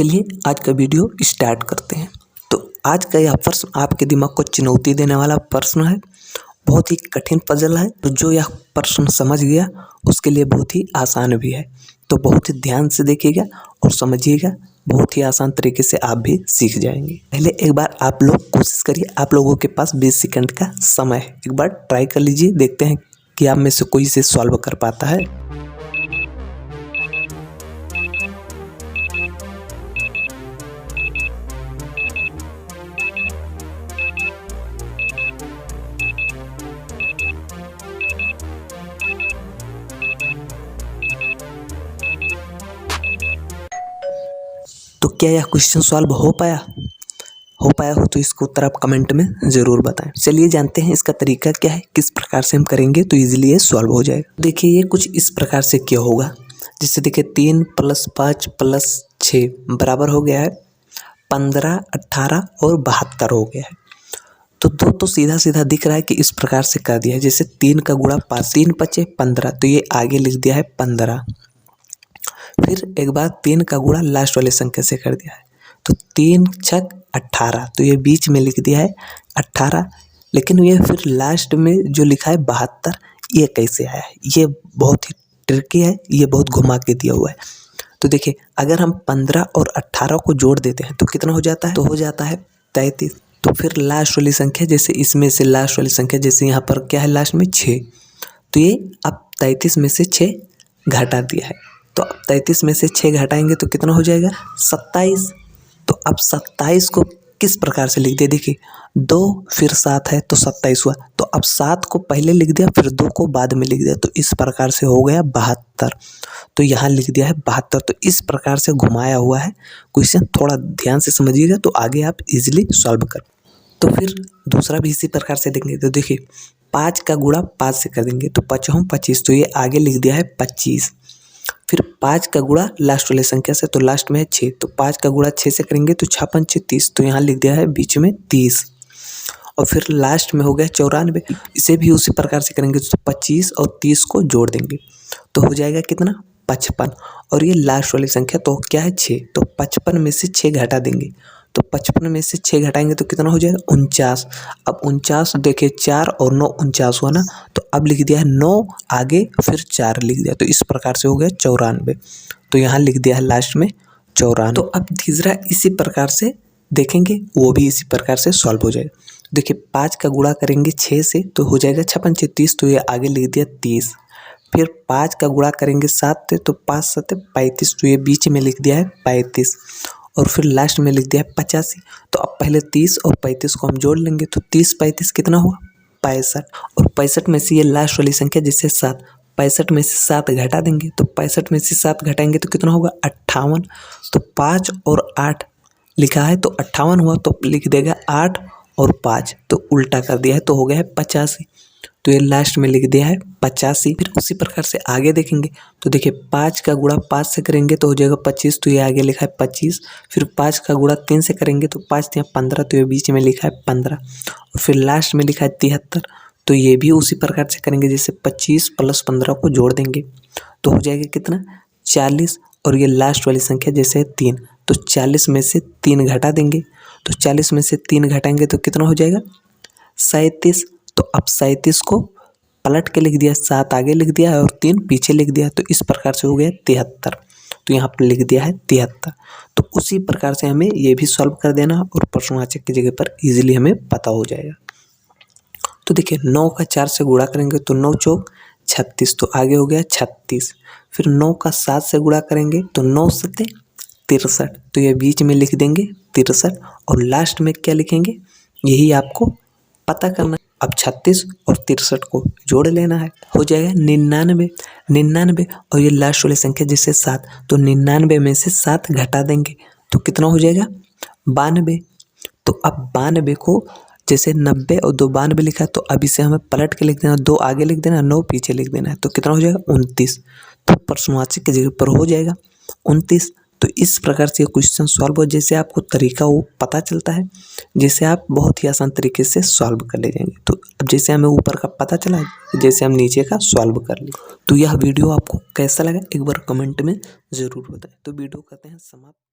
चलिए आज का वीडियो स्टार्ट करते हैं। तो आज का यह प्रश्न आपके दिमाग को चुनौती देने वाला प्रश्न है। बहुत ही कठिन पजल है, तो जो यह प्रश्न समझ गया उसके लिए बहुत ही आसान भी है। तो बहुत ही ध्यान से देखिएगा और समझिएगा, बहुत ही आसान तरीके से आप भी सीख जाएंगे। पहले एक बार आप लोग कोशिश करिए, आप लोगों के पास 20 सेकंड का समय है, एक बार ट्राई कर लीजिए, देखते हैं कि आप में से कोई इसे सॉल्व कर पाता है। तो क्या यह क्वेश्चन सॉल्व हो पाया हो तो इसको उत्तर आप कमेंट में ज़रूर बताएं। चलिए जानते हैं इसका तरीका क्या है, किस प्रकार से हम करेंगे तो इजीली ये सॉल्व हो जाएगा। देखिए ये कुछ इस प्रकार से क्या होगा, जिससे देखिए 3 + 5 + 6 बराबर हो गया है 15, 18 और 72 हो गया है। तो दो तो सीधा सीधा दिख रहा है कि इस प्रकार से कर दिया है, जैसे 3 का गुणा 5, 3 × 5 = 15, तो ये आगे लिख दिया है 15। फिर एक बार 3 का गुणा लास्ट वाले संख्या से कर दिया है, तो 3 × 6 = 18, तो ये बीच में लिख दिया है 18। लेकिन ये फिर लास्ट में जो लिखा है 72, ये कैसे आया है, ये बहुत ही ट्रिकी है, ये बहुत घुमा के दिया हुआ है। तो देखिए अगर हम 15 और 18 को जोड़ देते हैं तो कितना हो जाता है, तो हो जाता है 33। तो फिर लास्ट वाली संख्या, जैसे इसमें से लास्ट वाली संख्या, जैसे यहाँ पर क्या है लास्ट में 6, तो ये अब 33 में से 6 घटा दिया है, तो अब 33 में से 6 घटाएंगे तो कितना हो जाएगा 27। तो अब 27 को किस प्रकार से लिख दिया, देखिए 2 फिर 7 है तो 27 हुआ, तो अब 7 को पहले लिख दिया फिर 2 को बाद में लिख दिया, तो इस प्रकार से हो गया 72। तो यहाँ लिख दिया है 72। तो इस प्रकार से घुमाया हुआ है क्वेश्चन, थोड़ा ध्यान से समझिएगा तो आगे आप इजीली सॉल्व कर। तो फिर दूसरा भी इसी प्रकार से देखेंगे, तो देखिए 5 का गुणा 5 से कर देंगे तो 5 × 25, तो ये आगे लिख दिया है 25। फिर 5 का गुणा लास्ट वाले संख्या से, तो लास्ट में है 6, तो 5 का गुणा 6 से करेंगे तो 6 × 5 = 30, तो यहाँ लिख दिया है बीच में 30। और फिर लास्ट में हो गया 94, इसे भी उसी प्रकार से करेंगे तो 25 और 30 को जोड़ देंगे तो हो जाएगा कितना 55। और ये लास्ट वाली संख्या तो क्या है 6, तो 55 में से 6 घटा देंगे, तो 55 में से 6 घटाएंगे तो कितना हो जाएगा 49। अब 49 देखिए 4 और 9 49 हुआ ना, तो अब लिख दिया है 9 आगे फिर 4 लिख दिया, तो इस प्रकार से हो गया 94। तो यहाँ लिख दिया है लास्ट में 94। तो अब तीसरा इसी प्रकार से देखेंगे, वो भी इसी प्रकार से सॉल्व हो जाएगा। देखिए 5 का गुणा करेंगे 6 से तो हो जाएगा 6 × 5 = 30, तो ये आगे लिख दिया 30। फिर 5 का गुणा करेंगे 7 से तो 5 × 7 = 35, तो ये बीच में लिख दिया है 35। और फिर लास्ट में लिख दिया है 85। तो अब पहले 30 और 35 को हम जोड़ लेंगे, तो 30 × 35 कितना हुआ 65। और 65 में से ये लास्ट वाली संख्या जैसे 7, 65 में से 7 घटा देंगे, तो 65 में से 7 घटाएंगे तो कितना होगा 58। तो 5 और 8 लिखा है तो 58 हुआ, तो लिख देगा 8 और 5, तो उल्टा कर दिया है तो हो गया है 85, तो ये लास्ट में लिख दिया है 85। फिर उसी प्रकार से आगे देखेंगे, तो देखिए 5 का गुणा 5 से करेंगे तो हो जाएगा 25, तो ये आगे लिखा है 25। फिर 5 का गुणा 3 से करेंगे तो 5 × 3 = 15, तो ये बीच में लिखा है 15। और फिर लास्ट में लिखा है 73, तो ये भी उसी प्रकार से करेंगे, जैसे 25 + 15 को जोड़ देंगे तो हो जाएगा कितना 40। और ये लास्ट वाली संख्या जैसे है 3, तो 40 में से 3 घटा देंगे, तो 40 में से 3 घटाएंगे तो कितना हो जाएगा 37। तो अब 37 को पलट के लिख दिया, 7 आगे लिख दिया और 3 पीछे लिख दिया, तो इस प्रकार से हो गया 73। तो यहाँ पर लिख दिया है 73। तो उसी प्रकार से हमें ये भी सॉल्व कर देना और प्रश्नवाचक की जगह पर इजीली हमें पता हो जाएगा। तो देखिए 9 का 4 से गुणा करेंगे तो 9 × 4 = 36, तो आगे हो गया 36। फिर 9 का 7 से गुणा करेंगे तो 9 × 7 = 63, तो ये बीच में लिख देंगे 63। और लास्ट में क्या लिखेंगे यही आपको पता करना। अब 36 और 63 को जोड़ लेना है, हो जाएगा 99। और ये लास्ट वाली संख्या जैसे 7, तो 99 में से 7 घटा देंगे तो कितना हो जाएगा 92। तो अब 92 को जैसे 90 और 2 92 लिखा, तो अब इसे हमें पलट के लिख देना, 2 आगे लिख देना, 9 पीछे लिख देना है, तो कितना हो जाएगा 29। तो प्रश्नवाचक की जगह पर हो जाएगा 29। तो इस प्रकार से क्वेश्चन सॉल्व हो, जैसे आपको तरीका वो पता चलता है, जैसे आप बहुत ही आसान तरीके से सॉल्व कर ले जाएंगे। तो अब जैसे हमें ऊपर का पता चला, जैसे हम नीचे का सॉल्व कर लिए। तो यह वीडियो आपको कैसा लगा एक बार कमेंट में ज़रूर बताएं। तो वीडियो करते हैं समाप्त।